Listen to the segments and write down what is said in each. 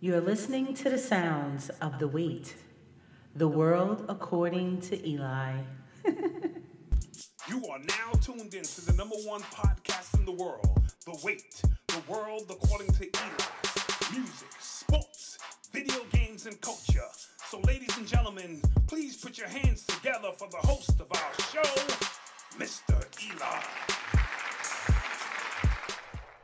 You're listening to the sounds of the Wate, the world according to Eli. You are now tuned in to the number one podcast in the world, The Wate, the world according to Eli. Music, sports, video games, and culture. So ladies and gentlemen, please put your hands together for the host of our show, Mr. Eli.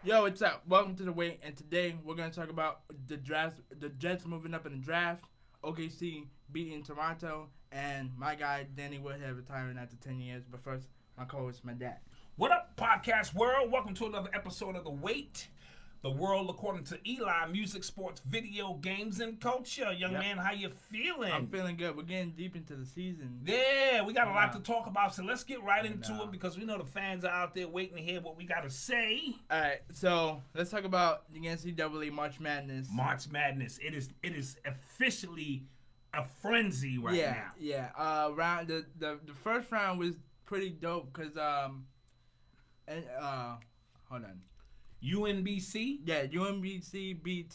Yo, what's up? Welcome to The Wate, and today we're going to talk about the draft, the Jets moving up in the draft, OKC beating Toronto, and my guy Danny Woodhead retiring after 10 years. But first, my co-host, my dad. What up, podcast world? Welcome to another episode of The Wate, the world according to Eli. Music, sports, video games, and culture. Young man, how you feeling? I'm feeling good. We're getting deep into the season. Yeah, we got a lot to talk about, so let's get right into it because we know the fans are out there waiting to hear what we got to say. All right, so let's talk about the NCAA March Madness. March Madness. It is officially a frenzy right now. Yeah. Round the first round was pretty dope because hold on. UNBC? Yeah, UNBC beat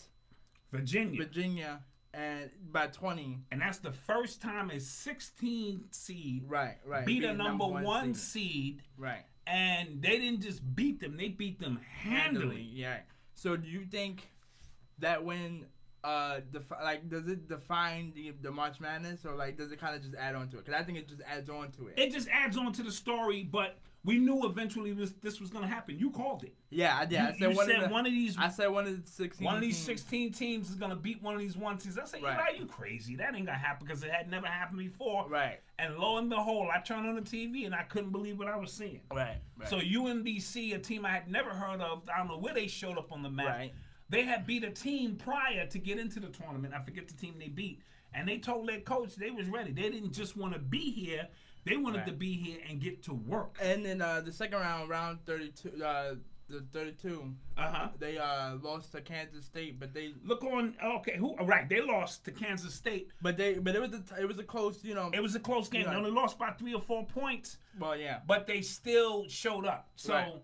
Virginia and by 20. And that's the first time a 16 seed right. beat a number one seed. Right. And they didn't just beat them, they beat them handily. Yeah. So do you think that win does it define the March Madness, or like does it kind of just add on to it? Because I think it just adds on to it. It just adds on to the story, but we knew eventually this was going to happen. You called it. Yeah, I did. I said one of these 16. One of these 16 teams is going to beat one of these one teams. I said, Eli, you crazy? That ain't going to happen because it had never happened before. Right. And lo and behold, I turned on the TV and I couldn't believe what I was seeing. Right. So UNBC, a team I had never heard of, I don't know where they showed up on the map. Right. They had beat a team prior to get into the tournament. I forget the team they beat. And they told their coach they was ready. They didn't just want to be here. They wanted to be here and get to work. And then the second round 32, the 32, they lost to Kansas State, but they they lost to Kansas State, but it was a close, it was a close game. They only lost by 3 or 4 points. Well, yeah, but they still showed up. So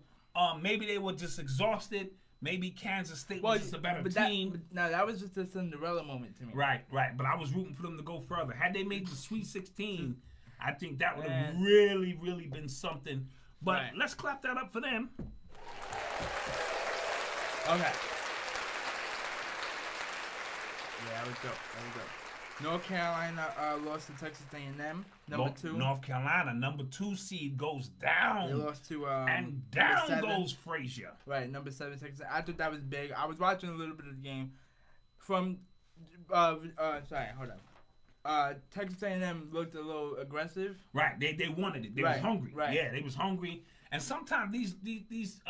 maybe they were just exhausted. Maybe Kansas State was just a better team. That was just a Cinderella moment to me. Right. But I was rooting for them to go further. Had they made the Sweet 16, I think that would have really, really been something. But let's clap that up for them. Okay. Yeah, that was dope. North Carolina lost to Texas A&M, number 2. North Carolina, number 2 seed, goes down. They lost to and down goes Frazier. Right, number 7 Texas. I thought that was big. I was watching a little bit of the game from. Hold on. Texas A&M looked a little aggressive. Right, they wanted it. They was hungry. Right. Yeah, they was hungry. And sometimes these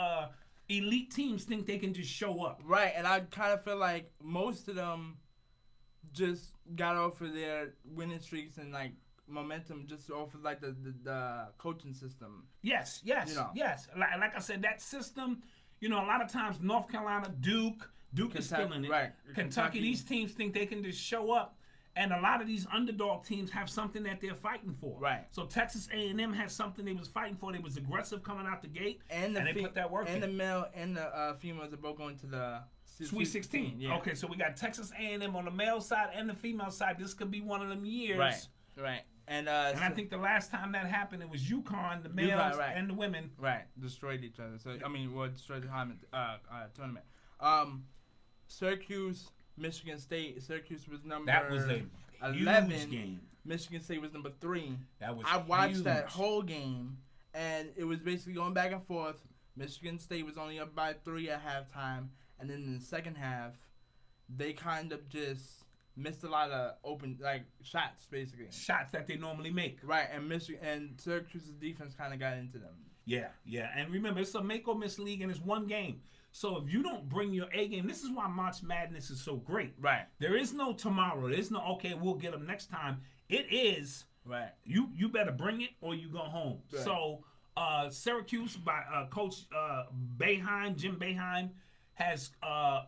elite teams think they can just show up. Right, and I kind of feel like most of them just got off of their winning streaks and like momentum just off of like the coaching system. Yes. Yes. Like I said, that system. A lot of times North Carolina, Duke is still in it. Right. Kentucky, these teams think they can just show up. And a lot of these underdog teams have something that they're fighting for. Right. So Texas A&M has something they was fighting for. They was aggressive coming out the gate, and they put that work in. And the male and the females are both going to the Sweet 16. Yeah. Okay, so we got Texas A&M on the male side and the female side. This could be one of them years. Right. And I think the last time that happened, it was UConn, the males and the women. Right. Destroyed each other. So destroyed the tournament. Syracuse, Michigan State. Syracuse was number. That was a 11 huge game. Michigan State was number 3. I watched that whole game, and it was basically going back and forth. Michigan State was only up by 3 at halftime, and then in the second half, they kind of just missed a lot of open shots, basically. Shots that they normally make. Right, and Syracuse's defense kind of got into them. Yeah, and remember, it's a make or miss league, and it's one game. So if you don't bring your A game, this is why March Madness is so great. Right. There is no tomorrow. There's no, we'll get them next time. It is, you better bring it or you go home. Right. So Syracuse by Coach Jim Boeheim, has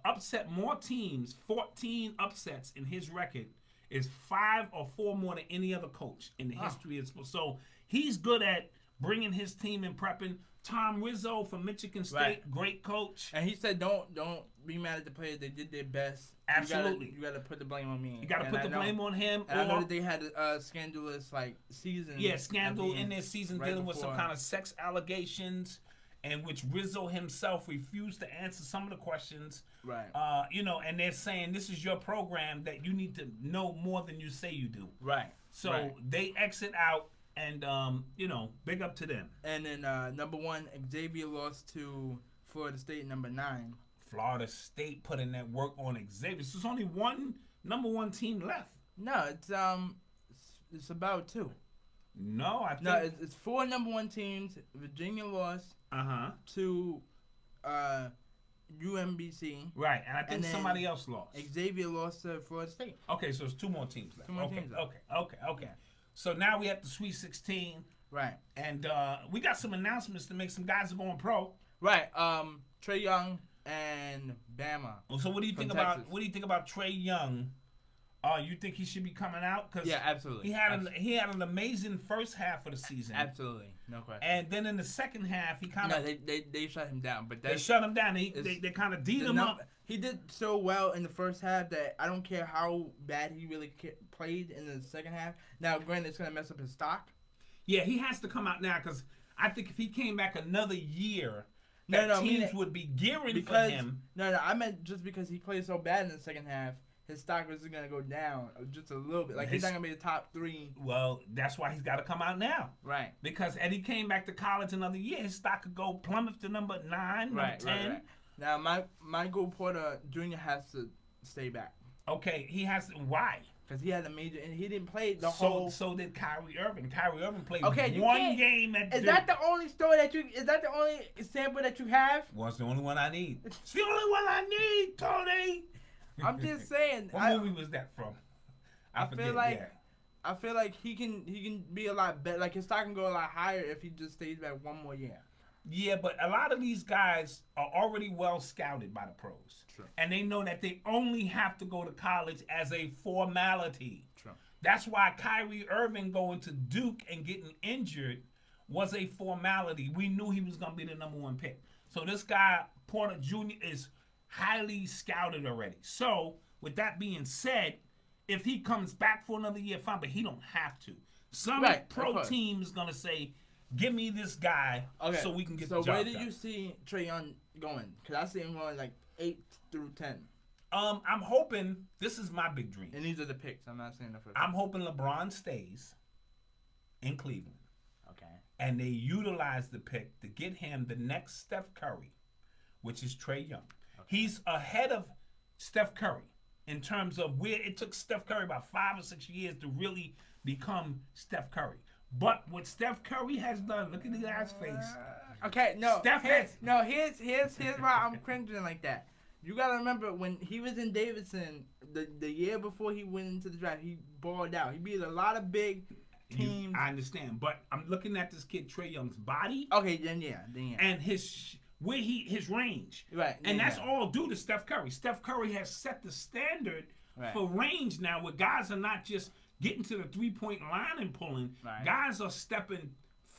upset more teams, 14 upsets in his record. Is 5 or 4 more than any other coach in the history of sports. So he's good at bringing his team and prepping. Tom Rizzo from Michigan State, great coach. And he said, don't be mad at the players. They did their best. Absolutely. You gotta put the blame on me. You gotta put the blame on him. And I know that they had a scandalous season. Yeah, scandal in their season right dealing with before. some kind of sex allegations, in which Rizzo himself refused to answer some of the questions. Right. And they're saying this is your program that you need to know more than you say you do. Right. So they exit out, and big up to them. And then number 1, Xavier lost to Florida State, number 9. Florida State put in that work on Xavier. So there's only one number 1 team left. No, it's about 2. No, I think it's 4 number 1 teams. Virginia lost to UMBC. Right, and I think somebody else lost. Xavier lost to Florida State. Okay, so it's 2 more teams left. 2 more teams left. Okay. Yeah. So now we have the Sweet 16. Right. And we got some announcements to make. Some guys are going pro. Right. Trae Young and Bama. So what do you think about Trae Young? You think he should be coming out? Cause yeah, absolutely. He had an amazing first half of the season. Absolutely, no question. And then in the second half, he kind of they shut him down. But they shut him down. They kind of D'd him up. He did so well in the first half that I don't care how bad he really played in the second half. Now, granted, it's gonna mess up his stock. Yeah, he has to come out now because I think if he came back another year, teams would be gearing for him. No, I meant just because he played so bad in the second half. His stock is going to go down just a little bit. Like, he's not going to be the top 3. Well, that's why he's got to come out now. Right. Because Eddie came back to college another year, his stock could go plummet to number 9, number 10. Right. Now, Michael Porter Jr. has to stay back. Okay, he has to. Why? Because he had a major, and he didn't play the whole. So did Kyrie Irving. Kyrie Irving played one game at Duke. Is that the only story that you? Is that the only sample that you have? Well, it's the only one I need. It's the only one I need, Tony. I'm just saying. What movie was that from? I forget. I feel like he can be a lot better. Like, his stock can go a lot higher if he just stays back 1 more year. Yeah, but a lot of these guys are already well scouted by the pros. True. And they know that they only have to go to college as a formality. True. That's why Kyrie Irving going to Duke and getting injured was a formality. We knew he was going to be the number 1 pick. So this guy, Porter Jr., is highly scouted already. So, with that being said, if he comes back for another year, fine, but he don't have to. Some pro team is going to say, give me this guy so we can get the job done. So, where do you see Trae Young going? Because I see him going like 8 through 10. I'm hoping, this is my big dream. And these are the picks. I'm not saying the first. I'm hoping LeBron stays in Cleveland. Okay. And they utilize the pick to get him the next Steph Curry, which is Trae Young. Okay. He's ahead of Steph Curry in terms of where it took Steph Curry about 5 or 6 years to really become Steph Curry. But what Steph Curry has done, look at the guy's face. Okay, no. Here's why I'm cringing like that. You gotta remember when he was in Davidson, the year before he went into the draft, he balled out. He beat a lot of big teams. I understand, but I'm looking at this kid Trae Young's body. Okay, then yeah. And his range. Right. And that's all due to Steph Curry. Steph Curry has set the standard for range now, where guys are not just getting to the 3-point line and pulling. Right. Guys are stepping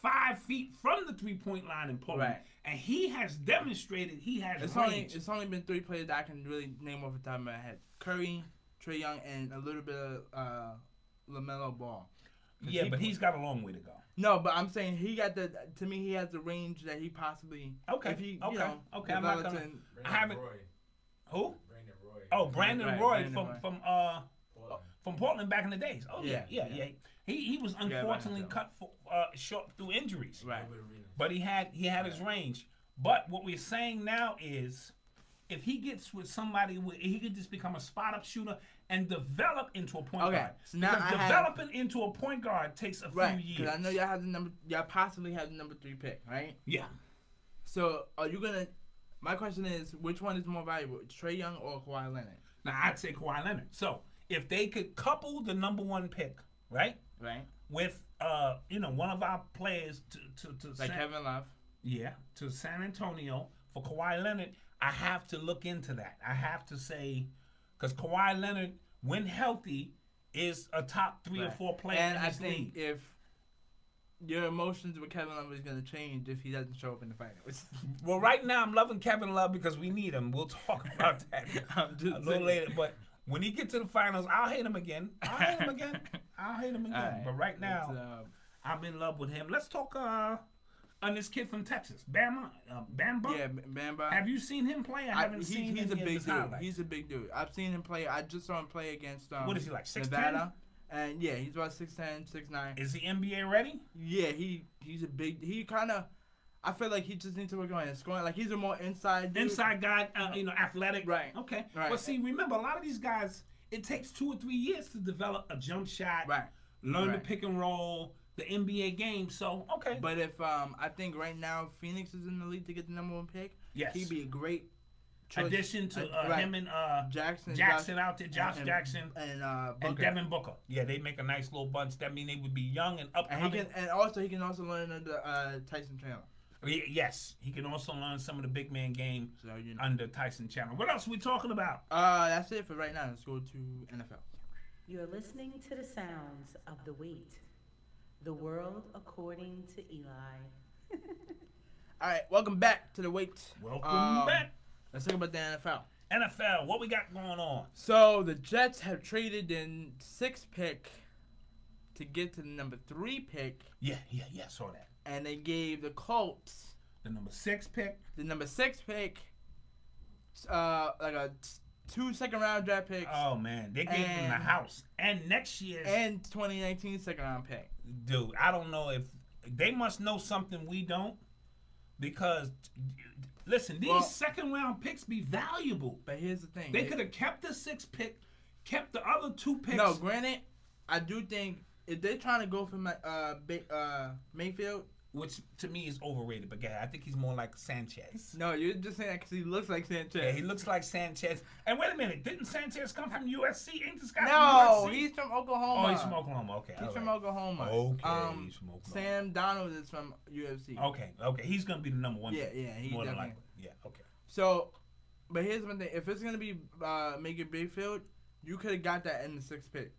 5 feet from the 3-point line and pulling. Right. And he has demonstrated he has range. It's only been 3 players that I can really name off the top of my head: Curry, Trae Young, and a little bit of LaMelo Ball. Yeah, but he's got a long way to go. No, but I'm saying he got the. To me, he has the range that he possibly. Okay. If he, okay. I'm not gonna. I haven't. Who? Brandon Roy. Oh, Brandon Roy from Portland back in the days. Oh yeah. He was unfortunately cut short through injuries. Right. But he had his range. But what we're saying now is, if he gets with somebody, he could just become a spot up shooter and develop into a point guard. So now because developing into a point guard takes a few years. Because I know y'all have y'all possibly have the number 3 pick, right? Yeah. So are you gonna? My question is, which one is more valuable, Trae Young or Kawhi Leonard? Now I'd say Kawhi Leonard. So if they could couple the number 1 pick, right, with one of our players to like Kevin Love, to San Antonio for Kawhi Leonard, I have to look into that. I have to say, because Kawhi Leonard, when healthy, is a top 3 or 4 player in this league. If your emotions with Kevin Love is gonna change if he doesn't show up in the finals. Well, right now I'm loving Kevin Love because we need him. We'll talk about that a little later. But when he gets to the finals, I'll hate him again. Right. But right now, I'm in love with him. Let's talk on this kid from Texas, Bamba. Yeah, Bamba. Have you seen him play? I haven't seen him. He's a big dude. Highlights. He's a big dude. I've seen him play. I just saw him play against what is he like, 6'10"? Nevada. And yeah, he's about 6'10", 6'9". Is he NBA ready? Yeah, he's a big. He kind of. I feel like he just needs to work on his scoring. Like he's a more inside dude. Inside guy, athletic. Right. Okay. Right. But see, remember, a lot of these guys, it takes 2 or 3 years to develop a jump shot. Right. Learn the Right. pick and roll, the NBA game. So okay. But if I think right now Phoenix is in the league to get the #1 pick, yes, he'd be a great choice. addition to right. him and Jackson out there, Josh Jackson and and Devin Booker. Yeah, they make a nice little bunch. That mean they would be young and upcoming. And he can also learn under Tyson Chandler. Yes, he can also learn some of the big man game So under Tyson Chandler. What else are we talking about? That's it for right now. Let's go to NFL. You're listening to the sounds of the Wate, the world according to Eli. All right, welcome back to the Wait. Welcome back. Let's talk about the NFL. NFL, what we got going on? So the Jets have traded in 6th pick to get to the #3 pick. Yeah, saw that. And they gave the Colts The #6 pick. the #6 pick, like a 2 second-round draft picks. Oh man, they gave him the house and next year's and 2019 second-round pick. Dude, I don't know if they must know something we don't, because listen, these second-round picks be valuable. But here's the thing: they could have kept the 6th pick, kept the other 2 picks. No, granted, I do think if they're trying to go for Mayfield. Which to me is overrated, but yeah, I think he's more like Sanchez. No, you're just saying that because he looks like Sanchez. Yeah, he looks like Sanchez. And wait a minute, didn't Sanchez come from USC? Ain't this guy No, from USC? he's from Oklahoma. Oh, he's from Oklahoma. Okay, He's all from right. Oklahoma. Okay, he's from Oklahoma. Sam Donald is from UFC. Okay, he's gonna be the #1. Yeah, pick, yeah, he more than definitely. likely. Yeah, okay. So, but here's one thing: if it's gonna be Baker Mayfield, you could have got that in the 6th pick.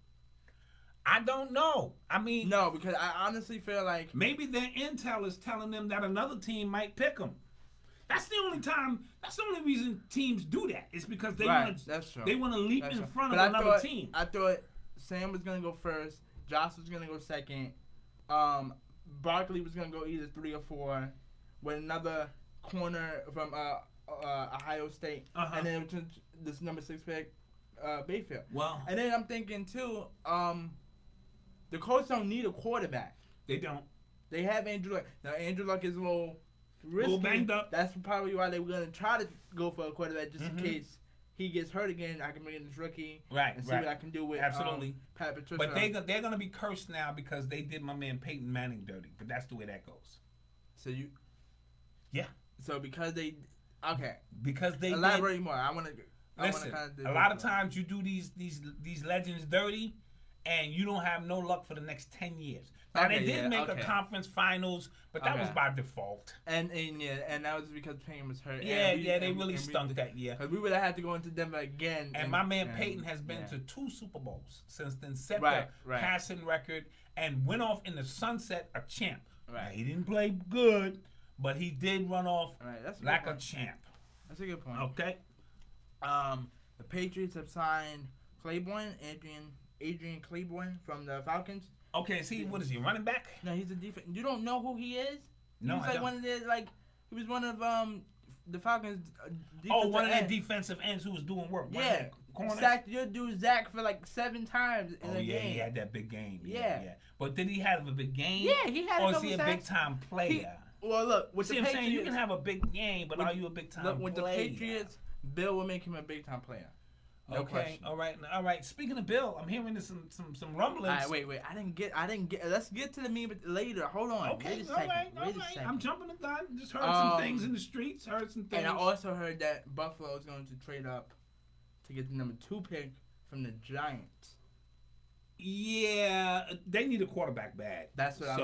I don't know. I mean, No, because I honestly feel like maybe their intel is telling them that another team might pick them. That's the only time. That's the only reason teams do that. It's because they want to. That's true. They want to leap That's in true. front But of another team. I thought Sam was gonna go first. Josh was gonna go second. Barkley was gonna go either 3 or 4, with another corner from Ohio State, and then this #6 pick, Bayfield. Well, And then I'm thinking too, the Colts don't need a quarterback. they don't. They have Andrew Luck. Now Andrew Luck is a little risky. Little banged up. That's probably why they were gonna try to go for a quarterback just in case he gets hurt again. I can bring in this rookie and see what I can do with Absolutely. Pat Patricia. But they're gonna be cursed now because they did my man Peyton Manning dirty. But that's the way that goes. So because they elaborate more. I want to listen. A lot of times you do these legends dirty, and you don't have no luck for the next 10 years. Now they did make a conference finals, but that was by default. And that was because Peyton was hurt. They really stunk that year. Because we would have had to go into Denver again. And my man Peyton has been to 2 Super Bowls since then, set the passing record, and went off in the sunset a champ. Now, he didn't play good, but he did run off like a champ. That's a good point. Okay. The Patriots have signed Adrian Claiborne from the Falcons. Okay, what is he, running back? No, he's a defense. You don't know who he is? No, he was one of the Falcons. One of their defensive ends who was doing work. Yeah, sacked your dude Zach for like 7 times in a game. He had that big game. Yeah. But did he have a big game? Yeah, he had. Or is he a big time player? Well, look, with the Patriots, you can have a big game, but are you a big time player? With the Patriots, Bill will make him a big time player. No question. All right. Speaking of Bill, I'm hearing some rumblings. All right, wait. I didn't get. Let's get to the meme later. Hold on. Okay, wait a second. I'm jumping the gun. Just heard some things in the streets. And I also heard that Buffalo is going to trade up to get the #2 pick from the Giants. Yeah, they need a quarterback bad. That's what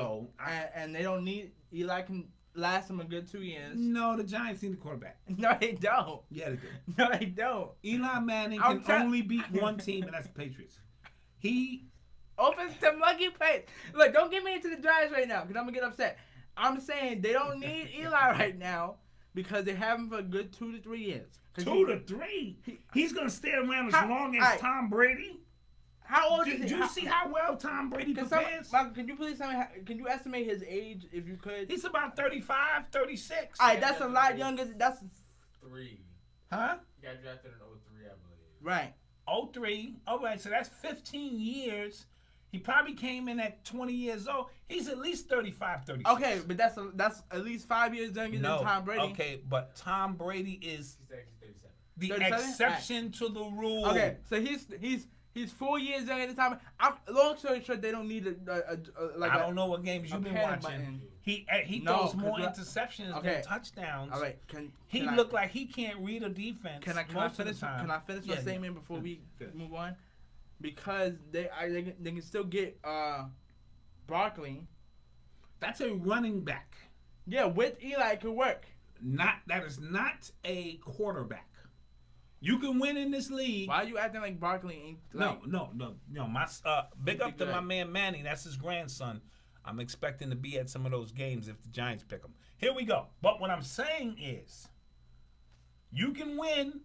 and they don't need Eli can last them a good 2 years. No, the Giants need a quarterback. No, they don't. Yeah, they do. No, they don't. Eli Manning can only beat one team, and that's the Patriots. offensive lucky plays. Look, don't get me into the Giants right now because I'm gonna get upset. I'm saying they don't need Eli right now because they have him for a good 2 to 3 years. 2 to 3? He's gonna stay around as long as Tom Brady. How old is he? Do you see how well Tom Brady prepares? Can you please tell me? Can you estimate his age if you could? He's about 35, 36. All right, that's a lot younger. That's 3. Huh? He got drafted in 03, I believe. Right. 03. All right, so that's 15 years. He probably came in at 20 years old. He's at least 35, 36. Okay, but that's at least 5 years younger than Tom Brady. Okay, but Tom Brady is He's actually 37. the 37? exception to the rule. Okay, so he's 4 years younger than Tom. Long story short, they don't need I don't know what games you've been watching. Button. He throws more interceptions than touchdowns. All right, he look like he can't read a defense. Can I finish my statement before we move on? Because they can still get Barkley. That's a running back. Yeah, with Eli it could work. That is not a quarterback. You can win in this league. Why are you acting like Barkley ain't? Like, No. My big up to my man Manny. That's his grandson. I'm expecting to be at some of those games if the Giants pick him. Here we go. But what I'm saying is, you can win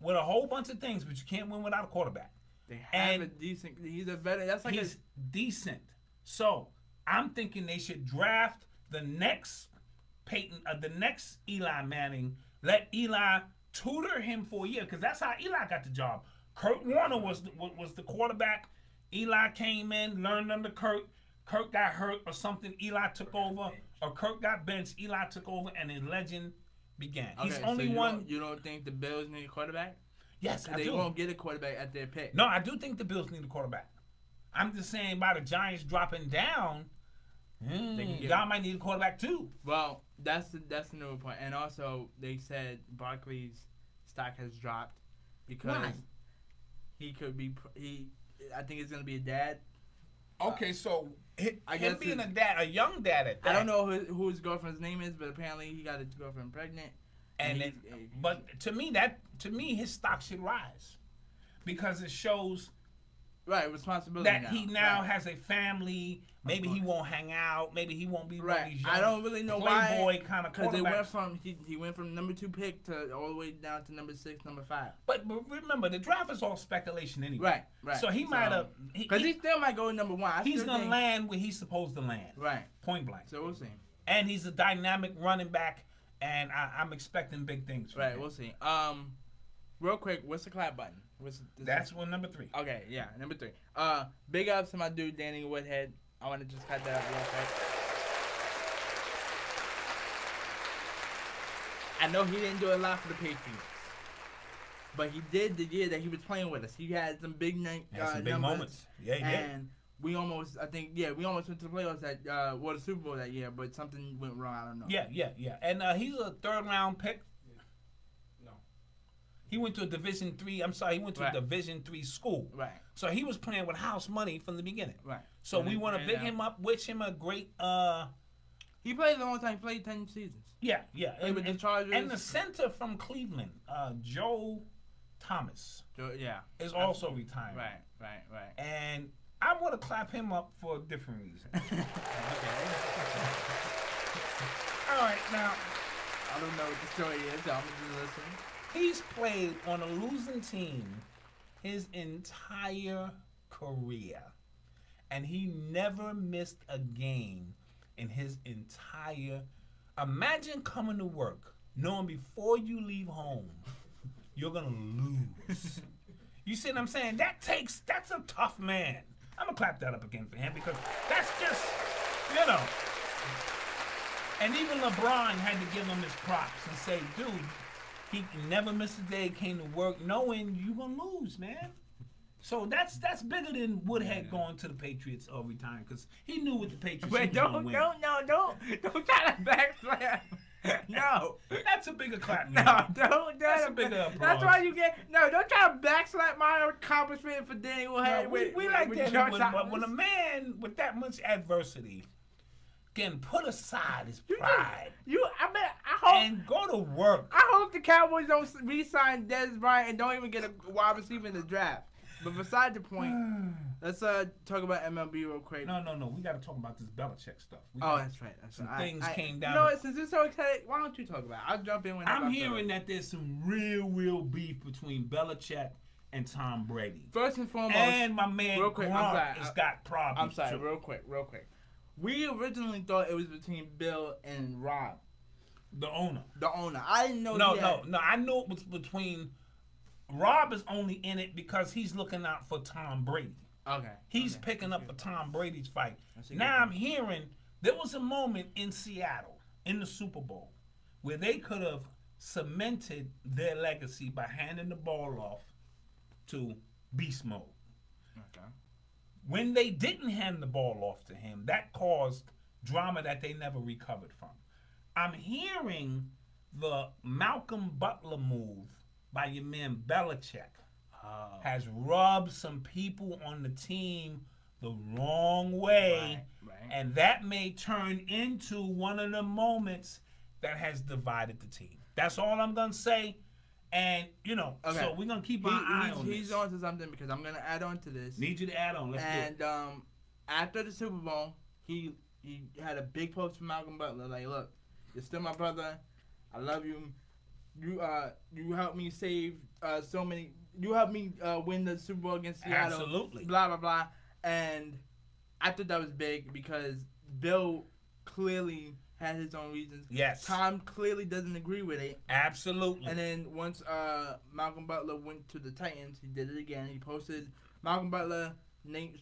with a whole bunch of things, but you can't win without a quarterback. They have a decent. He's a veteran. That's like he's decent. So I'm thinking they should draft the next the next Eli Manning. Let Eli tutor him for a year because that's how Eli got the job. Kurt Warner was the quarterback. Eli came in, learned under Kurt. Kurt got hurt or something. Eli took over, or Kurt got benched. Eli took over, and his legend began. Okay, He's only one. You don't think the Bills need a quarterback? Yes, I do. do. They won't get a quarterback at their pick. No, I do think the Bills need a quarterback. I'm just saying by the Giants dropping down, y'all might need a quarterback too. Well, that's the new point. And also, they said Barkley's stock has dropped because he could be. I think it's gonna be a dad. Okay, so I guess being a young dad at that. I don't know who his girlfriend's name is, but apparently he got his girlfriend pregnant. But to me, his stock should rise because it shows responsibility that he now has a family. Maybe he won't hang out. Maybe he won't be one of these young I don't really know playboy kind of because quarterbacks. he went from number 2 pick to all the way down to number 6, number 5. But remember, the draft is all speculation anyway. Right. So he might have because he still might go number 1. He's gonna land where he's supposed to land. Right. Point blank. So we'll see. And he's a dynamic running back, and I'm expecting big things from him. We'll see. Real quick, what's the clap button? That's one number 3. Okay, yeah, number 3. Big ups to my dude Danny Woodhead. I want to just cut that out real quick. I know he didn't do a lot for the Patriots, but he did the year that he was playing with us. He had some big big moments. Yeah, he did. And we almost went to the playoffs the Super Bowl that year, but something went wrong. I don't know. Yeah. And he's a 3rd round pick. No. He went to a Division 3. I'm sorry, he went to a Division 3 school. Right. So he was playing with house money from the beginning. Right. So we want to big him up, wish him a great. He played a long time. He played 10 seasons. Yeah. And the Chargers. And the center from Cleveland, Joe Thomas. Is also retiring. Right. And I want to clap him up for a different reason. Okay. All right, now. I don't know what the story is, so I'm just listening. He's played on a losing team his entire career. And he never missed a game in his entire. Imagine coming to work knowing before you leave home you're gonna lose. You see what I'm saying? That's a tough man. I'm gonna clap that up again for him because that's just, And even LeBron had to give him his props and say, dude, he never missed a day, came to work knowing you're gonna lose, man. So that's bigger than Woodhead going to the Patriots every time because he knew what the Patriots were going to win. Don't try to backslap. No, that's a bigger clap. No, don't. That's a bigger applause. That's why you get no. Don't try to backslap my accomplishment for Danny Woodhead. No, we like that, but when a man with that much adversity can put aside his pride, I hope and go to work. I hope the Cowboys don't re-sign Dez Bryant and don't even get a wide receiver in the draft. But beside the point, let's talk about MLB real quick. No. We got to talk about this Belichick stuff. That's right. Some things came down. You know what? Since you're so excited, why don't you talk about it? I'll jump in when I'm hearing that there's some real beef between Belichick and Tom Brady. First and foremost, and my man real quick, Gronk has got problems. I'm sorry, too. real quick. We originally thought it was between Bill and Rob, the owner. I didn't know. No. I know it was between. Rob is only in it because he's looking out for Tom Brady. Okay. He's picking up for Tom Brady's fight. Now I'm hearing there was a moment in Seattle in the Super Bowl where they could have cemented their legacy by handing the ball off to Beast Mode. Okay. When they didn't hand the ball off to him, that caused drama that they never recovered from. I'm hearing the Malcolm Butler move by your man Belichick has rubbed some people on the team the wrong way, right. And that may turn into one of the moments that has divided the team. That's all I'm gonna say. And so we're gonna keep our eye on this. He's on to something because I'm gonna add on to this. Need you to add on. Let's do it. And after the Super Bowl, he had a big post from Malcolm Butler like, look, you're still my brother. I love you. You helped me save so many. You helped me win the Super Bowl against Seattle. Absolutely. Blah blah blah. And I thought that was big because Bill clearly had his own reasons. Yes. Tom clearly doesn't agree with it. Absolutely. And then once Malcolm Butler went to the Titans, he did it again. He posted Malcolm Butler, Nate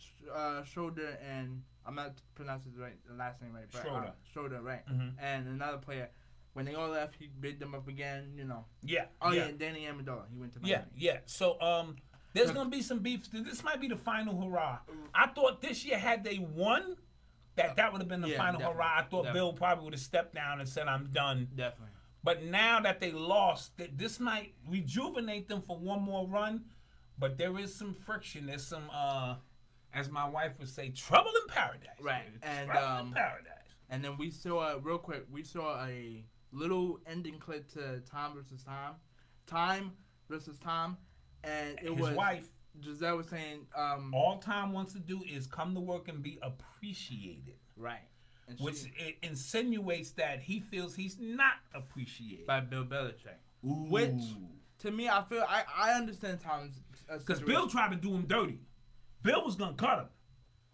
Schroeder, and I'm not pronouncing the last name right, but Schroeder, right? Mm-hmm. And another player. When they all left, he bid them up again. Yeah. And Danny Amendola, he went to Miami. Yeah. So there's gonna be some beef. This might be the final hurrah. I thought this year had they won, that would have been the final hurrah. I thought Bill probably would have stepped down and said, "I'm done." Definitely. But now that they lost, this might rejuvenate them for one more run. But there is some friction. There's some, as my wife would say, trouble in paradise. Right. And trouble in paradise. And then we saw real quick. We saw a little ending clip to Time versus Tom, and it was his wife. Giselle was saying, all Tom wants to do is come to work and be appreciated. Right. And which it insinuates that he feels he's not appreciated by Bill Belichick. Ooh. Which, to me, I feel I understand Tom's because Bill tried to do him dirty. Bill was gonna cut him,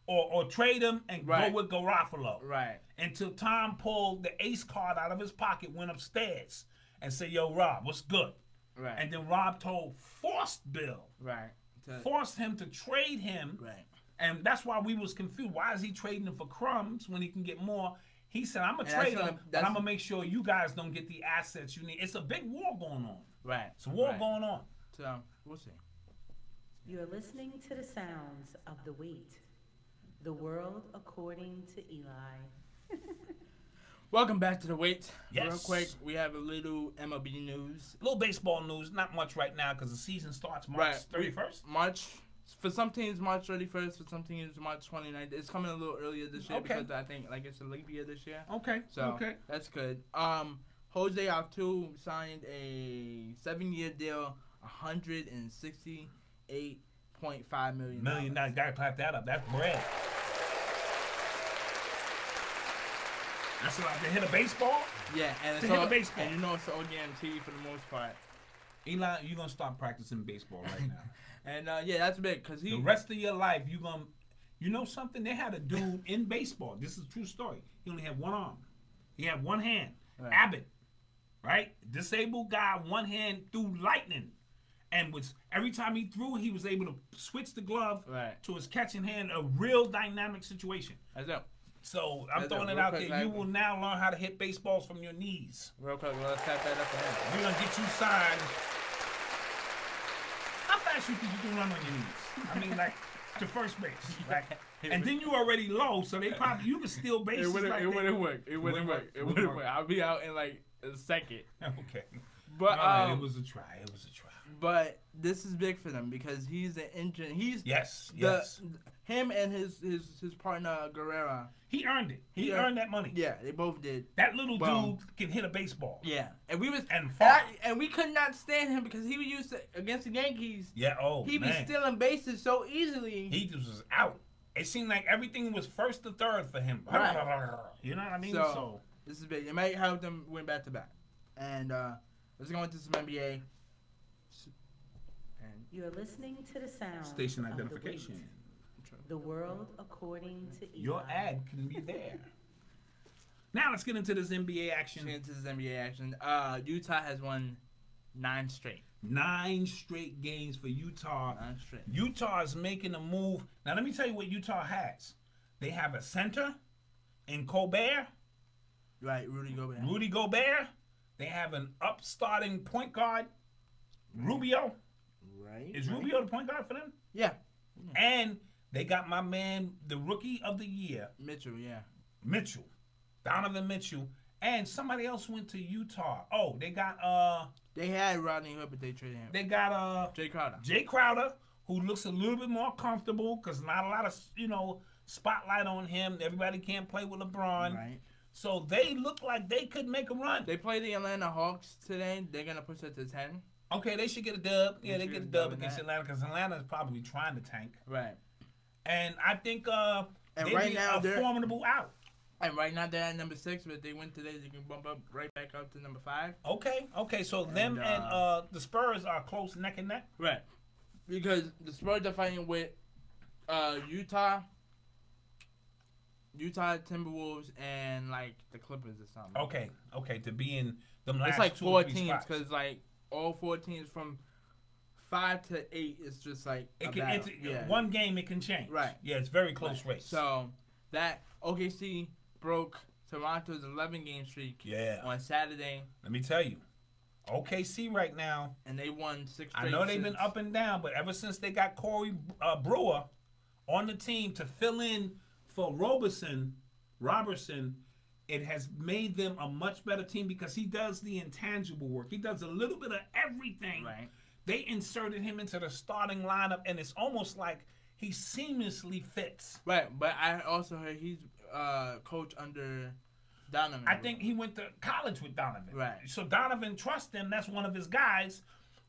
or trade him and go with Garofalo. Right. Until Tom pulled the ace card out of his pocket, went upstairs, and said, "Yo, Rob, what's good?" Right. And then Rob forced Bill. Right. Forced him to trade him. Right. And that's why we was confused. Why is he trading him for crumbs when he can get more? He said, I'm going to trade him, but I'm going to make sure you guys don't get the assets you need. It's a big war going on. Right. It's a war going on. So, we'll see. You're listening to the sounds of the Wate, the world according to Eli. Welcome back to the Wate. Yes. Real quick, we have a little MLB news. A little baseball news. Not much right now because the season starts March 31st. For some teams, March 31st. For some teams, March 29th. It's coming a little earlier this year because I think it's a leap year this year. Okay. So that's good. Jose Altuve signed a 7-year deal, $168.5 million. Gotta clap that up. That's bread. That's like to hit a baseball? Yeah, and it's hit a baseball. And it's all guaranteed for the most part. Eli, you're going to start practicing baseball right now. And, that's big because the rest of your life, you're going to... You know something? They had a dude in baseball. This is a true story. He only had one arm. He had one hand. Right. Abbott, right? Disabled guy, one hand threw lightning. And every time he threw, he was able to switch the glove to his catching hand. A real dynamic situation. That's it. So I'm throwing it out there. You will now learn how to hit baseballs from your knees. Real quick, let's tap that up for him. We're going to get you signed. How fast you think you can run on your knees? I mean, like, to first base. Like, and then you already low, so you can steal bases. It wouldn't work. I'll be out in like a second. Okay. But it was a try. But this is big for them because he's the engine. him and his partner Guerrero. He earned it. He earned that money. Yeah, they both did. That little dude can hit a baseball. Yeah, and we was and we could not stand him because he was used to against the Yankees. Yeah. Oh, he man. be stealing bases so easily. He just was out. It seemed like everything was first to third for him. Right. You know what I mean? So this is big. It might help them win back to back. And let's go into some NBA. And You're listening to the sound station of identification. The world according to Eli. Your ad can be there. Now let's get into this NBA action. Utah has won 9 straight. 9 straight games for Utah. 9 straight. Utah is making a move. Now let me tell you what Utah has. They have a center in Gobert. Right, Rudy Gobert. They have an upstarting point guard, Rubio. Right. Is Rubio the point guard for them? Yeah. And they got my man, the rookie of the year, Mitchell. Donovan Mitchell, and somebody else went to Utah. Oh, they got They had Rodney Hood, but they traded him. They got Jay Crowder, who looks a little bit more comfortable because not a lot of spotlight on him. Everybody can't play with LeBron. Right. So they look like they could make a run. They play the Atlanta Hawks today. They're gonna push it to 10. Okay, they should get a dub. Yeah, they get a dub against Atlanta because Atlanta is probably trying to tank. Right. And I think and right now they're formidable out. And right now they're at number 6, but if they win today, they can bump up right back up to number 5. Okay. So them and the Spurs are close neck and neck. Right. Because the Spurs are fighting with Utah, Timberwolves, and like the Clippers or something. Okay. To be in the last it's like 2 4 or 3 teams spots. because like all 4 teams from 5 to 8 is just like one game it can change. Right. Yeah, it's very close race. So that OKC broke Toronto's 11-game streak. On Saturday. Let me tell you, OKC right now, and they won 6 straight. I know they've been up and down, but ever since they got Corey Brewer on the team to fill in for Robertson, it has made them a much better team because he does the intangible work. He does a little bit of everything. Right. They inserted him into the starting lineup, and it's almost like he seamlessly fits. Right, but I also heard he's coach under Donovan. I think he went to college with Donovan. Right. So Donovan trusts him. That's one of his guys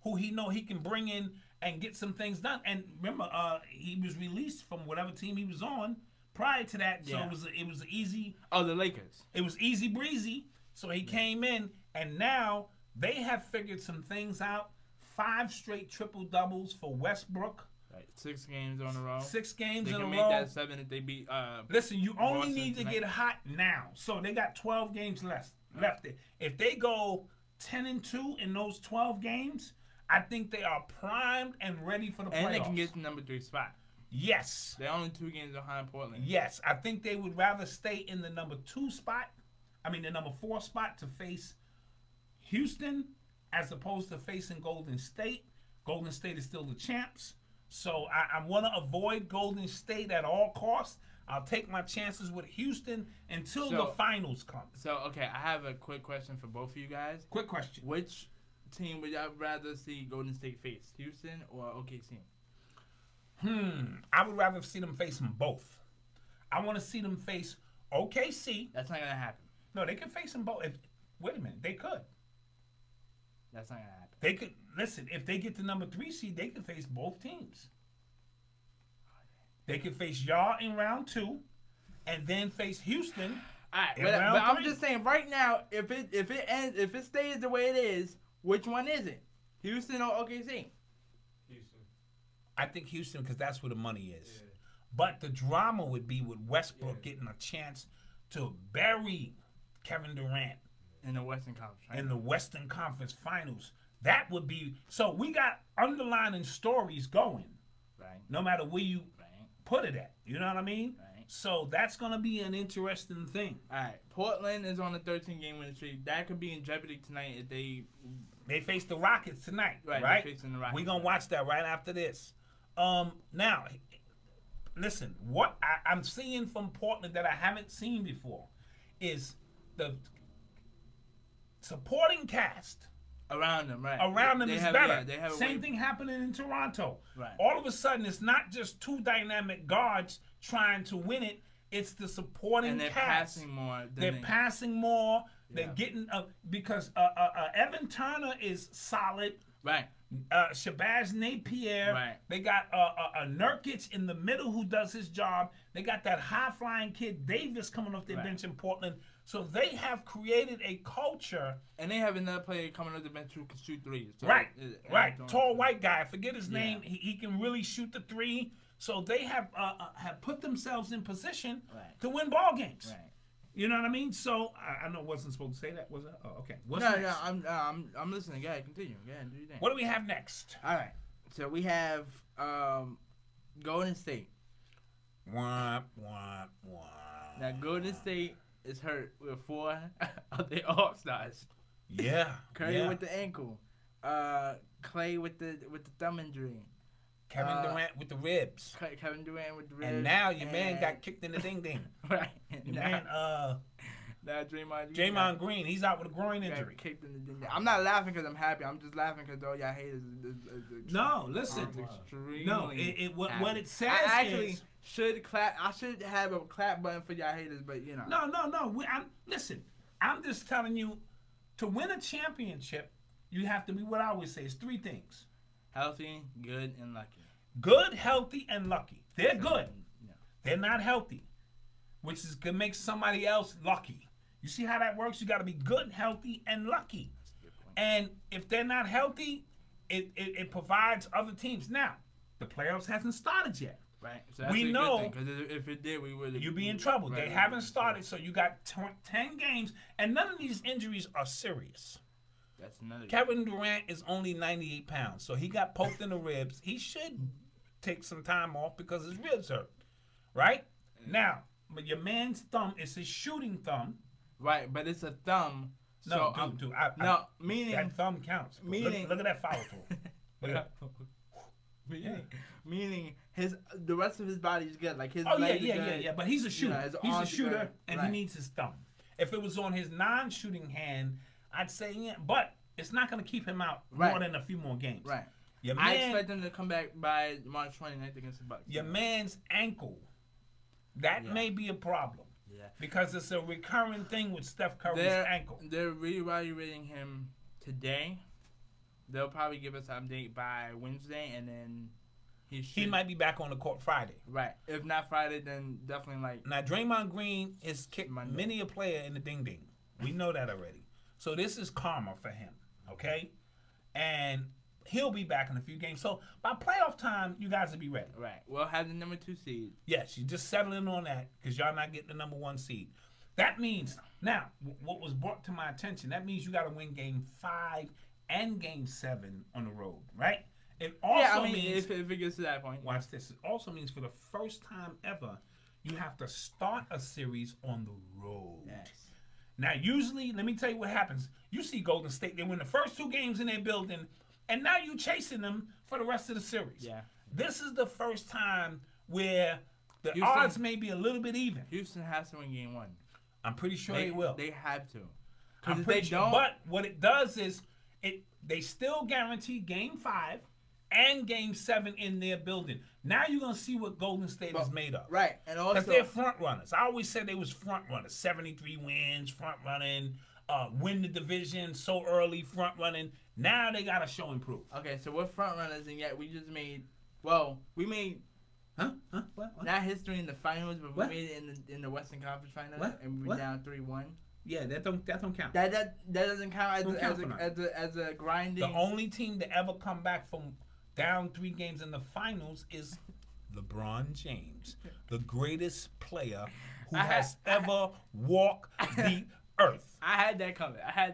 who he know he can bring in and get some things done. And remember, he was released from whatever team he was on prior to that. So it was easy. Oh, the Lakers. It was easy breezy. So he came in, and now they have figured some things out. 5 straight triple doubles for Westbrook. Right. 6 games on a row. 6 games in a row. They can make that 7 if they beat. Listen, you only Boston need to tonight. get hot now. So they got 12 games left. If they go 10-2 in those 12 games, I think they are primed and ready for the playoffs. And they can get the number 3 spot. Yes. They're only 2 games behind Portland. Yes. I think they would rather stay in the number 4 spot to face Houston as opposed to facing Golden State. Golden State is still the champs. So I want to avoid Golden State at all costs. I'll take my chances with Houston until the finals come. So, okay, I have a quick question for both of you guys. Quick question. Which team would y'all rather see Golden State face, Houston or OKC? I would rather see them face them both. I want to see them face OKC. That's not going to happen. No, they could face them both. Wait a minute. They could. That's not going to happen. They could. Listen, if they get the number 3 seed, they could face both teams. They could face y'all in round 2 and then face Houston. All right, but I'm just saying right now, if it stays the way it is, which one is it? Houston or OKC? Houston. I think Houston because that's where the money is. Yeah. But the drama would be with Westbrook getting a chance to bury Kevin Durant in the Western Conference. Right? In the Western Conference Finals. That would be so. We got underlining stories going. Right. No matter where you put it at. You know what I mean? Right. So that's going to be an interesting thing. All right. Portland is on a 13-game winning streak. That could be in jeopardy tonight if they face the Rockets tonight. Right. They're facing the Rockets. We're going to watch that right after this. Now, listen, what I'm seeing from Portland that I haven't seen before is the supporting cast Around them, right? Around them They is have- better. yeah, they have a Same way- thing happening in Toronto. Right. All of a sudden, it's not just two dynamic guards trying to win it. It's the supporting And they're cast. passing more. Than They're they- passing more. They're Yeah. getting because Evan Turner is solid. Right. Shabazz Napier. Right. They got a Nurkic in the middle who does his job. They got that high flying kid Davis coming off their Right. bench in Portland. So they have created a culture. And they have another player coming off the bench who can shoot threes. So Right. it- Tall white guy. I forget his Yeah. name. He can really shoot the three. So they have put themselves in position Right. to win ball games. Right. You know what I mean? So I know I wasn't supposed to say that, was it? Oh, okay. What's No, next? I'm listening. Go ahead, continue. Go ahead, do your thing. What do we have next? All right. So we have Golden State. Womp, womp, womp. Now Golden State is hurt with 4 of their All-Stars. Yeah. Curry yeah. with the ankle. Clay with the thumb injury. Kevin Durant with the ribs. Kevin Durant with the ribs. And now your man got kicked in the ding ding. right. Your now, man, now Draymond Green Draymond Green, he's out with a groin got injury. kicked in the ding. I'm not laughing because I'm happy. I'm just laughing because all y'all haters. No, listen. Extremely No, what happy. it says I actually is should clap. I should have a clap button for y'all haters, but you know. no. Listen, I'm just telling you, to win a championship, you have to be what I always say. It's 3 things: Healthy, good, and lucky. good, healthy, and lucky. They're good. Yeah. They're not healthy, which is gonna make somebody else lucky. You see how that works? You got to be good, healthy, and lucky. That's a good point. And if they're not healthy, it provides other teams. Now, the playoffs hasn't started yet. Right. So that's We a good know- thing, 'cause if it did, we would. You'd be in trouble. Right. They haven't started, so you got 10 games, and none of these injuries are serious. That's another. Kevin Durant is only 98 pounds, so he got poked in the ribs. He should take some time off because his ribs hurt, right? Now, but your man's thumb is his shooting thumb. Right, but it's a thumb. No, so dude, no, meaning that thumb counts. Bro. meaning- Look at that foul tool. Look at that. meaning the rest of his body is good. Like his Oh, legs are yeah. good. But he's a shooter. his He's a arms are shooter, good. and Right. he needs his thumb. If it was on his non-shooting hand, I'd say yeah, but it's not going to keep him out more Right. than a few more games. Right. Your I man, expect him to come back by March 29th against the Bucks. your man's ankle, that Yeah. may be a problem Yeah. because it's a recurring thing with Steph Curry's ankle. They're reevaluating him today. They'll probably give us an update by Wednesday, and then he should. He might be back on the court Friday. Right. If not Friday, then definitely like. Now, Draymond Green has kicked Monday. many a player in the ding-ding. We know that already. So this is karma for him, okay? And he'll be back in a few games. So by playoff time, you guys will be ready. Right. We'll have the number 2 seed. Yes, you just settle in on that because y'all not getting the number 1 seed. That means, now, what was brought to my attention, that means you got to win game 5 and game 7 on the road, right? It also Yeah, I mean, means, if it gets to that point. watch this, it also means for the first time ever, you have to start a series on the road. Yes. Now, usually, let me tell you what happens. You see Golden State, they win the first 2 games in their building, and now you chasing them for the rest of the series. Yeah. This is the first time where the Houston- odds may be a little bit even. Houston has to win game 1. I'm pretty sure they will. They have to. I'm Because if pretty they sure. don't. But what it does is they still guarantee game 5 and game 7 in their building. Now you're going to see what Golden State is made of. Right. And Because also. they're front runners. I always said they was front runners. 73 wins, front running, win the division so early, front running. Now they got to show and prove. Okay, so we're front runners, and yet we just made. Well, we made Huh? What? not history in the finals, but What? we made it in the Western Conference Finals, What? and we were What? down 3-1. Yeah, that don't count. That doesn't count Don't count for as a grinding. The only team to ever come back from down 3 games in the finals is LeBron James, the greatest player who has ever walked the earth. I had that coming. I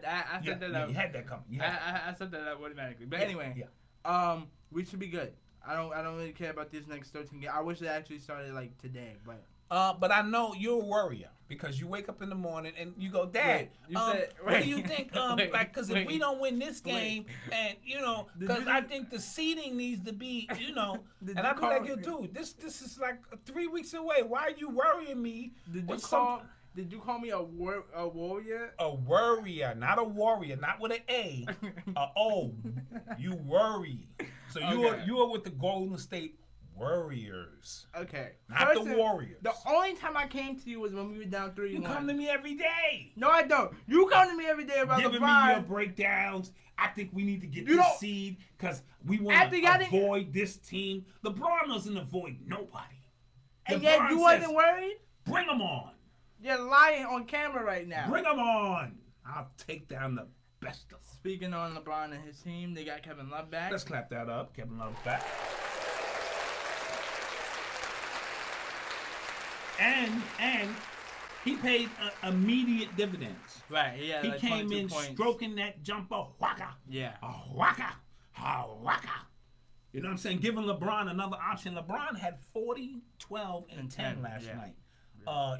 set that up. You had that coming. You had I set that up automatically. But Yeah, anyway, yeah. we should be good. I don't really care about these next 13 games. I wish they actually started like today, but. But I know you're a worrier because you wake up in the morning and you go, Dad, Wait, you said- what wait. do you think? Wait, Like, because if wait. we don't win this Wait. game, and Did because you- I think the seeding needs to be, Did and you I be call- like, yo, dude, this is like 3 weeks away. Why are you worrying me? Did you with call? something? Did you call me a warrior? A worrier, not a warrior, not with an A. O. You worry. So you are with the Golden State Warriors. Okay. Not the Warriors. The only time I came to you was when we were down 3-1. You come to me every day. No, I don't. You come to me every day about Giving LeBron. me your breakdowns. I think we need to get this seed because we want to avoid this team. LeBron doesn't avoid nobody. And yet you wasn't worried? Bring them on. You're lying on camera right now. Bring them on. I'll take down the best of them. Speaking on LeBron and his team, they got Kevin Love back. Let's clap that up. Kevin Love's back. And he paid immediate dividends. Right, yeah. He like came in points. stroking that jumper, whaka. Yeah. Whaka. Whaka. You know what I'm saying? Giving LeBron another option. LeBron had 40, 12, and 10 last night.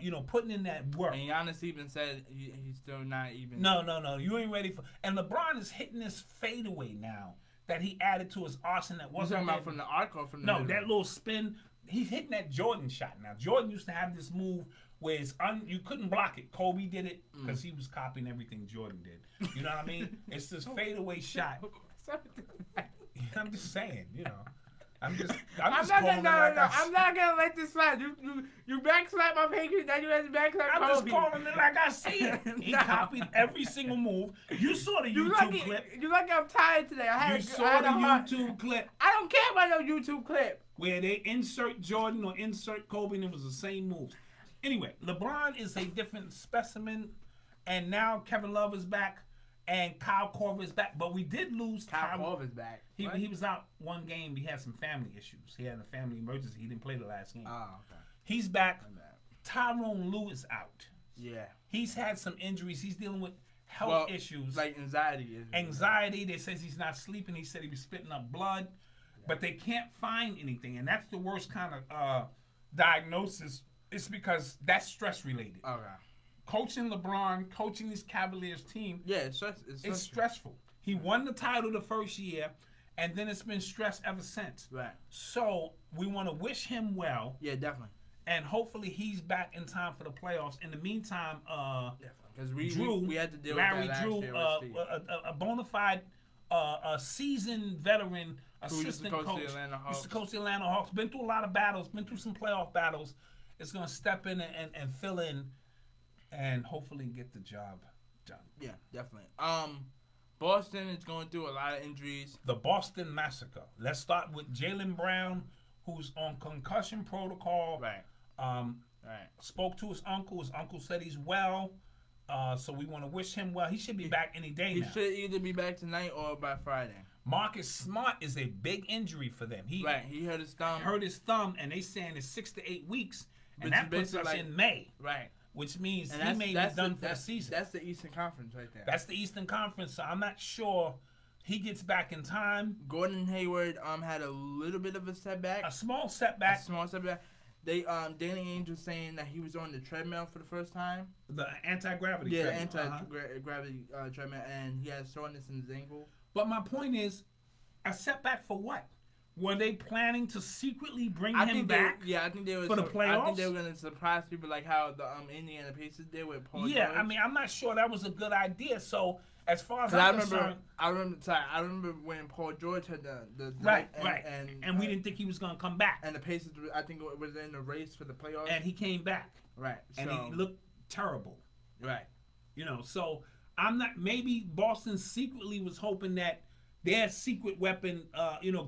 You know, putting in that work. And Giannis even said he's still not even. No. You ain't ready for. And LeBron is hitting this fadeaway now that he added to his arsenal. That wasn't talking about from the arc or from the middle? that little spin. He's hitting that Jordan shot now. Jordan used to have this move where you couldn't block it. Kobe did it because he was copying everything Jordan did. You know what I mean? It's this fadeaway shot. I'm just saying, you know. I'm not gonna let this slide. You backslap my Patriots, now you have to backslap Kobe. I'm just calling it like I see it. He copied every single move. You saw the YouTube clip. You lucky I'm tired today. You saw the YouTube clip. I don't care about no YouTube clip. Where they insert Jordan or insert Kobe and it was the same moves. Anyway, LeBron is a different specimen, and now Kevin Love is back, and Kyle Korver is back. But we did lose Kyle Korver's back. He was out one game. He had some family issues. He had a family emergency. He didn't play the last game. Oh, okay. He's back. Tyrone Lue is out. Yeah. He's had some injuries. He's dealing with health issues. Like anxiety. Anxiety. They says he's not sleeping. He said he was spitting up blood. But they can't find anything. And that's the worst kind of diagnosis. It's because that's stress related. Okay. Coaching LeBron, coaching this Cavaliers team. Yeah, it's stressful. He won the title the first year, and then it's been stress ever since. Right. So we want to wish him well. Yeah, definitely. And hopefully he's back in time for the playoffs. In the meantime, because we had to deal Larry with that Drew, last year a bona fide, a seasoned veteran assistant coach, used to coach the Atlanta Hawks. Been through a lot of battles. Been through some playoff battles. Is going to step in and fill in, and hopefully get the job done. Yeah, definitely. Boston is going through a lot of injuries. The Boston Massacre. Let's start with Jaylen Brown, who's on concussion protocol. Right. Spoke to his uncle. His uncle said he's well. So we want to wish him well. He should be back any day now. He should either be back tonight or by Friday. Marcus Smart is a big injury for them. He hurt his thumb. And they saying it's 6 to 8 weeks. And that puts us in May. Right. Which means he may be done for the season. That's the Eastern Conference right there. That's the Eastern Conference, so I'm not sure he gets back in time. Gordon Hayward had a little bit of a setback. A small setback. They Danny Ainge was saying that he was on the treadmill for the first time. The anti-gravity treadmill. Yeah, anti-gravity treadmill, and he had soreness in his ankle. But my point is, a setback for what? Were they planning to secretly bring him back? I think they were for the playoffs. I think they were going to surprise people like how the Indiana Pacers did with Paul George. I mean, I'm not sure that was a good idea. So as far as I'm concerned, I remember when Paul George had the right, and we didn't think he was going to come back. And the Pacers, I think, was in the race for the playoffs. And he came back. Right. And he looked terrible. Right. You know, so I'm not. Maybe Boston secretly was hoping that their secret weapon,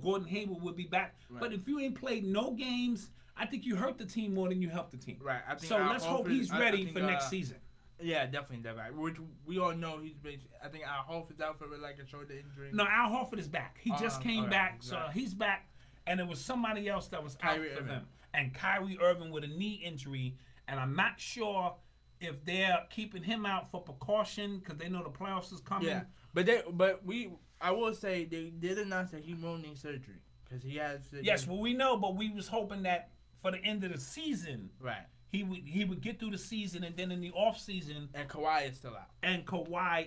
Gordon Hayward would be back. Right. But if you ain't played no games, I think you hurt the team more than you helped the team. Right. So let's hope he's ready for next season. Yeah, definitely. Which we all know he's been. I think Al Horford's out for like a shoulder injury. No, Al Horford is back. He just came back, so he's back. And it was somebody else that was out for them. And Kyrie Irving with a knee injury. And I'm not sure if they're keeping him out for precaution because they know the playoffs is coming. Yeah, I will say they did announce that he won't need surgery because he has. Yes, well we know, but we was hoping that for the end of the season, right, he would get through the season, and then in the off season, and Kawhi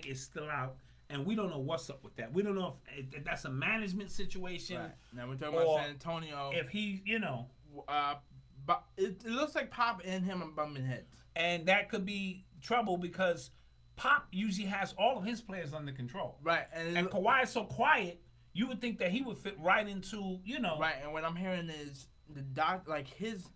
is still out. And we don't know what's up with that. We don't know if that's a management situation. Right. Now we're talking about San Antonio. If he, but it looks like Pop and him are bumping heads. and that could be trouble because Pop usually has all of his players under control. Right, And Kawhi is so quiet, you would think that he would fit right into, you know. Right, and what I'm hearing is his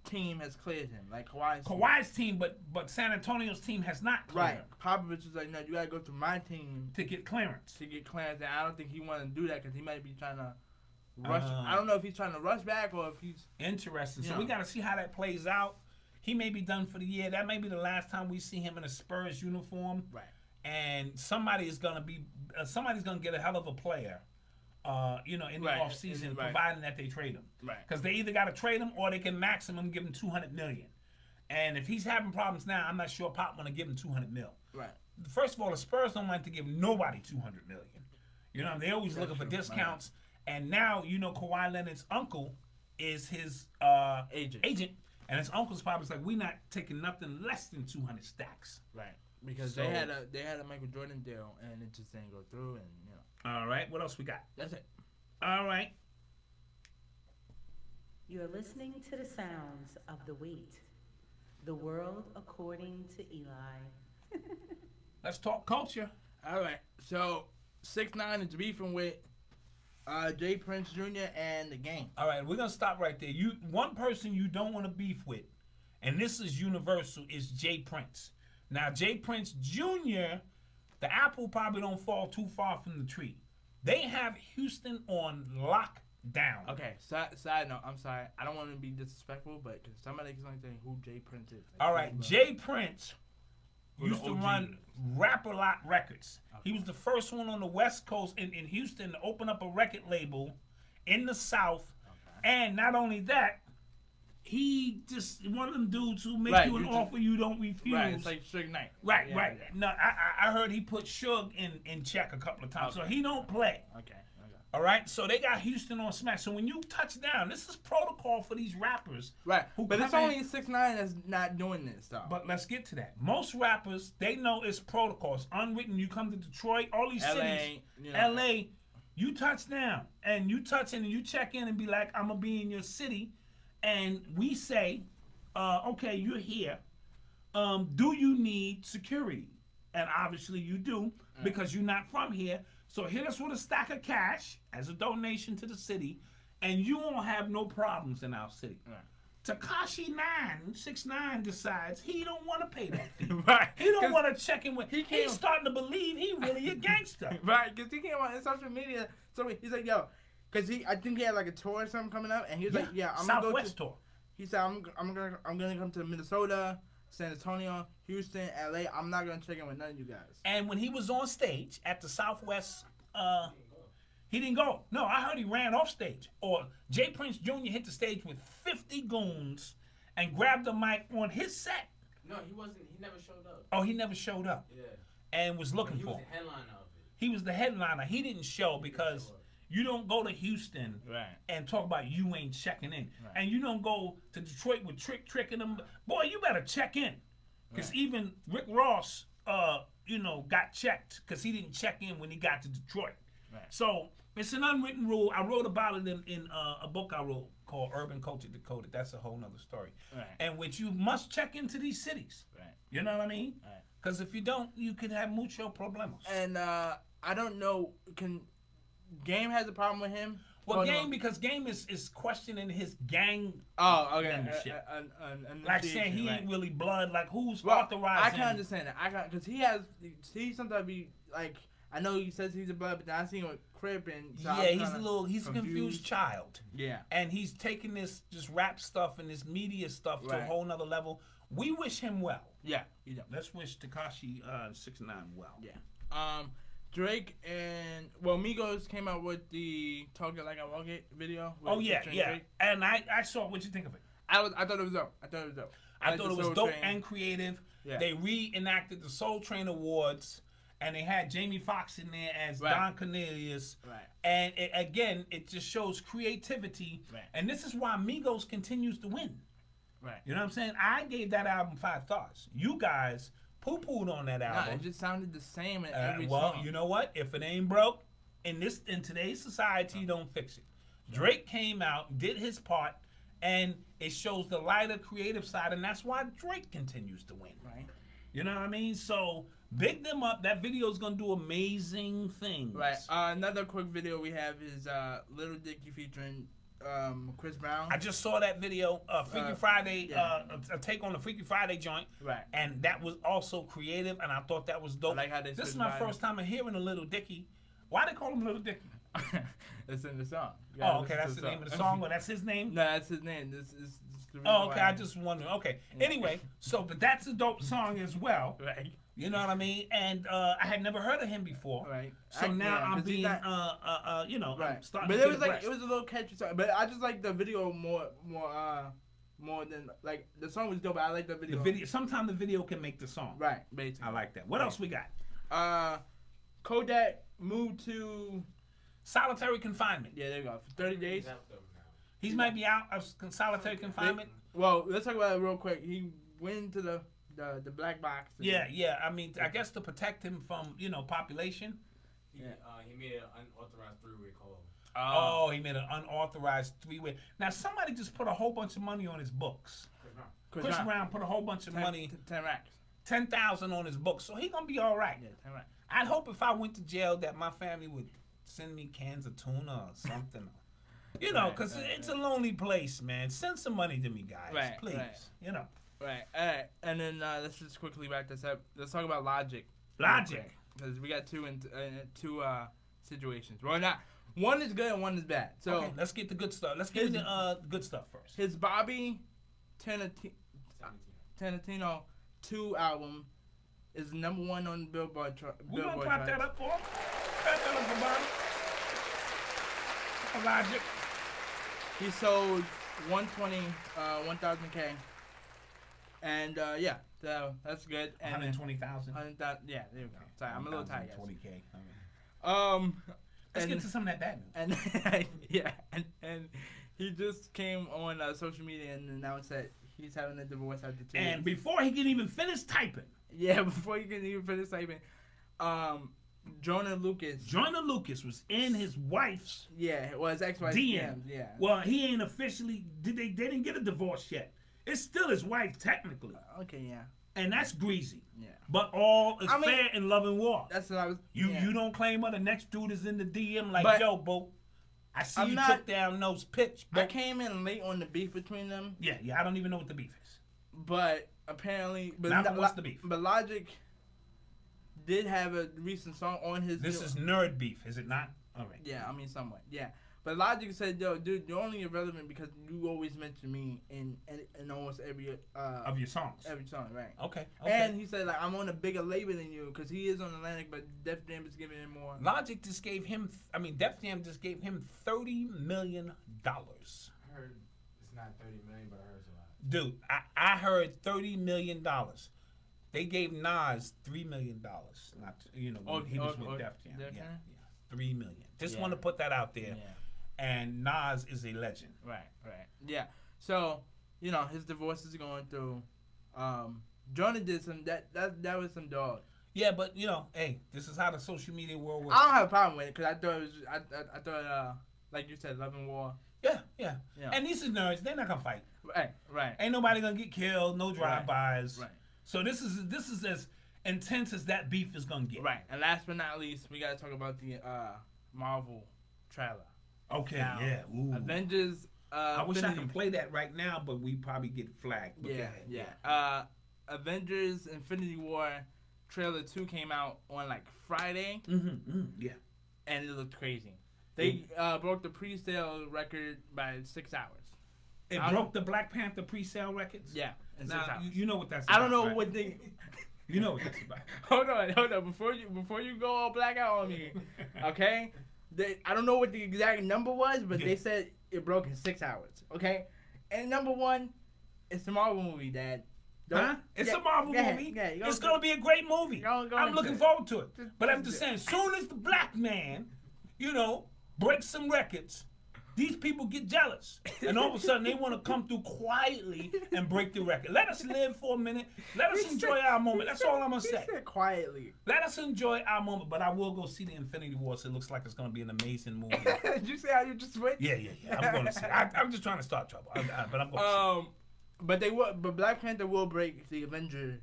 team has cleared him, like Kawhi's team, but San Antonio's team has not cleared him. Popovich was like, no, you gotta go through my team to get clearance. And I don't think he wanted to do that because he might be trying to rush. I don't know if he's trying to rush back or if he's interesting. So we gotta see how that plays out. He may be done for the year. That may be the last time we see him in a Spurs uniform. Right. And somebody's gonna get a hell of a player. In the offseason, providing that they trade him. Right. Because they either got to trade him or they can maximum give him $200 million. And if he's having problems now, I'm not sure Pop want to give him $200 million. Right. First of all, the Spurs don't like to give nobody $200 million. You know, they always looking for discounts. Right. And now, Kawhi Leonard's uncle is his agent. And his uncle's probably like, we're not taking nothing less than 200 stacks. Right. Because they had a Michael Jordan deal, and it just didn't go through, and All right. What else we got? That's it. All right. You're listening to the sounds of the Wate, the world according to Eli. Let's talk culture. All right. So 6ix9ine is beefing with Jay Prince Jr. and the Game. All right, we're gonna stop right there. One person you don't want to beef with, and this is universal, is Jay Prince. Now, Jay Prince Jr., the apple probably don't fall too far from the tree. They have Houston on lockdown. Okay, side note, I'm sorry. I don't want to be disrespectful, but can somebody explain who Jay Prince is? All right, Jay Prince used to run Rap-A-Lot Records. Okay. He was the first one on the West Coast in Houston to open up a record label in the South. Okay. And not only that, he just one of them dudes who make you an offer you don't refuse. Right, it's like Suge Knight. Right. No, I heard he put Suge in check a couple of times, so he don't play. Okay. All right, so they got Houston on smack. So when you touch down, this is protocol for these rappers. Right, but it's only 6ix9ine that's not doing this, though. But let's get to that. Most rappers, they know it's protocol. It's unwritten. You come to Detroit, all these cities, LA, you touch down, and you touch in, and you check in and be like, I'm going to be in your city. And we say, okay, you're here. Do you need security? And obviously you do, because you're not from here. So hit us with a stack of cash as a donation to the city, and you won't have no problems in our city. Tekashi 6ix9ine decides he don't want to pay that fee. Right. He don't want to check in with. He's starting to believe he really a gangster. Right, because he came on social media. So he's like, yo, because I think he had like a tour or something coming up, and he was like, yeah, I'm gonna go to tour. He said, I'm gonna come to Minnesota, San Antonio, Houston, LA. I'm not gonna check in with none of you guys. And when he was on stage at the Southwest, he didn't go. No, I heard he ran off stage. Or Jay Prince Jr. hit the stage with 50 goons and grabbed the mic on his set. No, he wasn't. He never showed up. Oh, he never showed up. Yeah. And was looking for him. He was the headliner of it. He was the headliner. He didn't show because you don't go to Houston and talk about you ain't checking in. Right. And you don't go to Detroit with tricking them. Boy, you better check in. Because even Rick Ross, got checked because he didn't check in when he got to Detroit. Right. So it's an unwritten rule. I wrote about it in a book I wrote called Urban Culture Decoded. That's a whole nother story. Right. And which you must check into these cities. Right. You know what I mean? Because if you don't, you could have mucho problemas. And I don't know, Game has a problem with him? Well, because Game is questioning his gang membership. Like saying he ain't really blood. Like, who's authorizing? I can understand that. Because he sometimes be like, I know he says he's a blood, but then I see him with Crip and so he's a confused child. Yeah. And he's taking this just rap stuff and this media stuff to a whole nother level. We wish him well. Yeah. Let's wish Tekashi 6ix9ine well. Yeah. Drake and Migos came out with the "Talk It Like I Walk It" video. Oh yeah. And I saw. What'd you think of it? I thought it was dope. I thought it was dope and creative. Yeah. They reenacted the Soul Train Awards, and they had Jamie Foxx in there as Don Cornelius. Right. And it just shows creativity. Right. And this is why Migos continues to win. Right. You know what I'm saying? I gave that album 5 stars. You guys poo-pooed on that album. Nah, it just sounded the same in every song. Well, you know what? If it ain't broke, in today's society, don't fix it. Drake came out, did his part, and it shows the lighter creative side, and that's why Drake continues to win. Right. You know what I mean? So big them up. That video is gonna do amazing things. Right. Another quick video we have is Little Dicky featuring Chris Brown. I just saw that video, Freaky Friday, yeah. a take on the Freaky Friday joint. Right. And that was also creative, and I thought that was dope. I like how they This is switched my by first time of hearing a Little Dicky. Why they call him Little Dicky? It's in the song. Oh, okay, that's the name of the song, or that's his name? No, that's his name. This is the reason Oh, okay, why I just wondered. Okay, anyway, but that's a dope song as well. Right. You know what I mean? And I had never heard of him before. Right. So now I'm 'cause he's being, not- you know, Right. I'm starting But to it get was like abreast. it was a little catchy song. But I just like the video more than like the song was dope. But I like the video. The video. Sometimes the video can make the song. Right. Basically. I like that. What else we got? Kodak moved to Solitary confinement. there you go for 30 days. He's out though now. He might be out of solitary confinement. Well, let's talk about it real quick. He went into the black box. and- Yeah. I mean, I guess to protect him from, population. He made an unauthorized three-way call. Oh, he made an unauthorized three-way. Now, somebody just put a whole bunch of money on his books. Chris Brown put a whole bunch of money, 10 racks. 10,000 on his books, so he gonna be all right. Yeah, 10 racks. I'd hope if I went to jail that my family would send me cans of tuna or something. Because it's a lonely place, man. Send some money to me, guys, Right, please. right. Right. All right. And then let's just quickly wrap this up. Let's talk about Logic. Logic. Because we got two situations. Well, not one is good and one is bad. So Okay, let's get the good stuff. Let's get the good stuff first. his Bobby Tarantino 2 album is #1 on the Billboard chart. We gonna clap that up for him. Clap that up for Bobby. Logic. He sold 1,000K. And so that's good. And 120,000. 100,000. Yeah, there we go. Sorry, I'm a little tired, guys. 120K. Let's and- get to some of that bad news. And and he just came on social media and announced that he's having a divorce after 2 And years. before he can even finish typing, Before you can even finish typing, Jonah Lucas. was in his wife's His ex-wife DM. Yeah. Well, he ain't officially. They didn't get a divorce yet. It's still his wife technically, Okay, yeah. and that's greasy. Yeah. But all is I mean, fair in love and war. That's what I was. You don't claim her. The next dude is in the DM like, But yo, bro, I see I'm you not- took down those pitch. I came in late on the beef between them, Yeah, I don't even know what the beef is. but apparently, Malcolm, what's the beef? But Logic did have a recent song on his. This is nerd beef, is it not? All right. Yeah, I mean somewhat. Yeah, but Logic said, "Yo, dude, you're only irrelevant because you always mention me in almost every Of your songs. every song, right?" Okay. And he said, like, I'm on a bigger label than you because he is on Atlantic, but Def Jam is giving him more. Logic just gave him. Def Jam just gave him $30 million. I heard it's not 30 million, but I heard it's a lot. Dude, I heard $30 million. They gave Nas $3 million. Not when he was with Def Jam. Def Yeah, Jam? $3 million. Just Yeah. want to put that out there. Yeah. And Nas is a legend. Right. Yeah. So, his divorce is going through. Jonah did some that was some dog. Yeah, but hey, this is how the social media world works. I don't have a problem with it because I thought it was I thought like you said, love and war. Yeah. Yeah. And these are nerds. They're not gonna fight. Right. Ain't nobody gonna get killed. No drive-bys. Right. So this is as intense as that beef is gonna get. Right. And last but not least, we gotta talk about the Marvel trailer. Okay. Now, Yeah. Ooh. Avengers. I wish I Infinity- could play that right now, but we probably get flagged. But go ahead. Yeah. Avengers Infinity War trailer 2 came out on like Friday, Yeah. and it looked crazy. They broke the pre-sale record by 6 hours. It broke the Black Panther pre-sale records. Yeah, in 6 Now hours. you know what that's. I don't about, know right? what they. You know what that's about. Hold on. Before you go all blackout on me, okay? I don't know what the exact number was, but Yeah. they said it broke in 6 hours. Okay, and number one, it's a Marvel movie, Dad. Huh? It's a Marvel movie. It's gonna be a great movie. Go I'm into looking it. forward to it. Just But I'm into just it. saying, soon as the black man, breaks some records, these people get jealous. And all of a sudden, they want to come through quietly and break the record. Let us live for a minute. Let us enjoy our moment. That's all I'm going to say. He said quietly. Let us enjoy our moment. But I will go see the Infinity War, so it looks like it's going to be an amazing movie. Did you say how you just went? Yeah. I'm going to see it. I'm just trying to start trouble. But I'm going to see it. But Black Panther will break the Avenger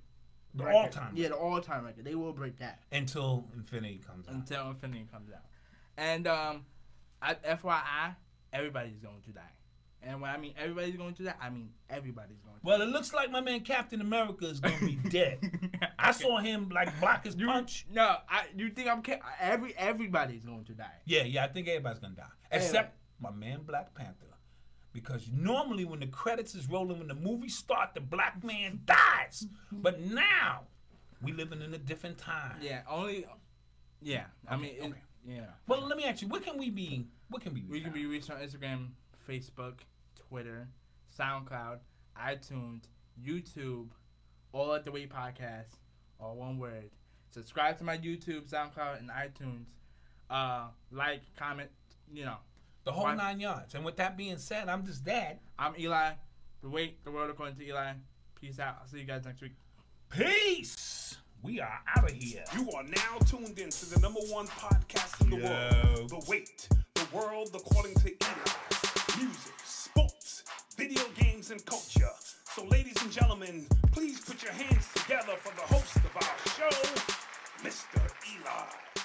The record. all-time Yeah, the all-time record. They will break that. Until Infinity comes out. Until Infinity comes out. And FYI, everybody's going to die. And when I mean everybody's going to die, I mean everybody's going to die. Well, it looks like my man Captain America is going to be dead. I saw him like block his punch. No, you think I'm kidding? Everybody's going to die. Yeah, I think everybody's going to die. Except my man Black Panther. Because normally when the credits is rolling, when the movie starts, the black man dies. But now, we living in a different time. Yeah, yeah. I mean, okay. Yeah. Well, let me ask you, what can we be? We can be reached on Instagram, Facebook, Twitter, SoundCloud, iTunes, YouTube, all at the Wate Podcast, all one word. Subscribe to my YouTube, SoundCloud, and iTunes. Like, comment, the whole 9 yards. And with that being said, I'm just Dad. I'm Eli. The Wate, the world according to Eli. Peace out. I'll see you guys next week. Peace. We are out of here. You are now tuned in to the #1 podcast in the world. The Wate, the world according to Eli. Music, sports, video games, and culture. So ladies and gentlemen, please put your hands together for the host of our show, Mr. Eli.